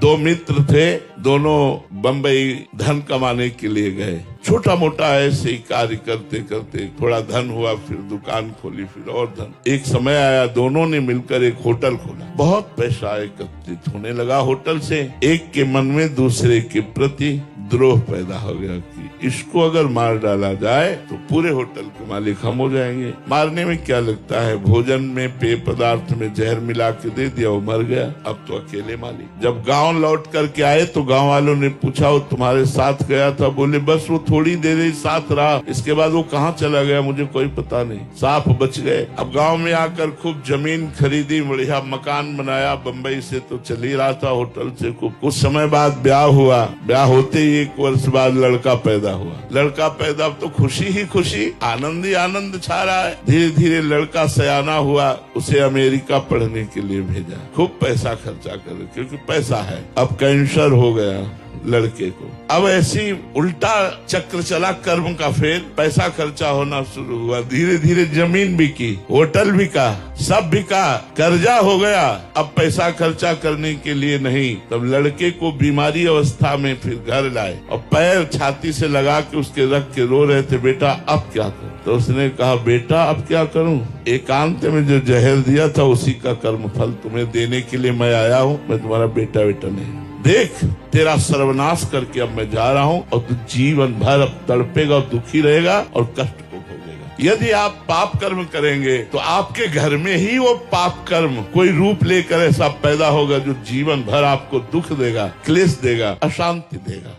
दो मित्र थे, दोनों बम्बई धन कमाने के लिए गए। छोटा मोटा ऐसे ही कार्य करते करते थोड़ा धन हुआ, फिर दुकान खोली, फिर और धन। एक समय आया, दोनों ने मिलकर एक होटल खोला। बहुत पैसा एकत्रित होने लगा होटल से। एक के मन में दूसरे के प्रति द्रोह पैदा हो गया कि इसको अगर मार डाला जाए तो पूरे होटल के मालिक हम हो जाएंगे। मारने में क्या लगता है, भोजन में पेय पदार्थ में जहर मिला के दे दिया, वो मर गया, अब तो अकेले मालिक। जब गांव लौट करके आए तो गांव वालों ने पूछा वो तुम्हारे साथ गया था? बोले बस वो थोड़ी देर ही साथ रहा, इसके बाद वो कहाँ चला गया मुझे कोई पता नहीं, साफ बच गए। अब गाँव में आकर खूब जमीन खरीदी, बढ़िया मकान बनाया। बम्बई से तो चल ही रहा था होटल से। कुछ समय बाद ब्याह हुआ। ब्याह होते ही 1 वर्ष बाद लड़का पैदा हुआ। लड़का पैदा तो खुशी ही खुशी, आनंद ही आनंद छा रहा है। धीरे धीरे लड़का सयाना हुआ, उसे अमेरिका पढ़ने के लिए भेजा। खूब पैसा खर्चा कर, क्योंकि पैसा है। अब कैंसर हो गया लड़के को। अब ऐसी उल्टा चक्र चला कर्म का, फिर पैसा खर्चा होना शुरू हुआ। धीरे धीरे जमीन बिकी, होटल बिका, सब बिका, कर्जा हो गया। अब पैसा खर्चा करने के लिए नहीं। तब लड़के को बीमारी अवस्था में फिर घर लाए और पैर छाती से लगा के उसके रख के रो रहे थे, बेटा अब क्या करूं? तो उसने कहा, बेटा अब क्या करूं? एकांत में जो जहर दिया था उसी का कर्म फल तुम्हें देने के लिए मैं आया हूं। मैं तुम्हारा बेटा नहीं। देख तेरा सर्वनाश करके अब मैं जा रहा हूँ और तू जीवन भर अब तड़पेगा और दुखी रहेगा और कष्ट को भोगेगा। यदि आप पाप कर्म करेंगे तो आपके घर में ही वो पाप कर्म कोई रूप लेकर ऐसा पैदा होगा जो जीवन भर आपको दुख देगा, क्लेश देगा, अशांति देगा।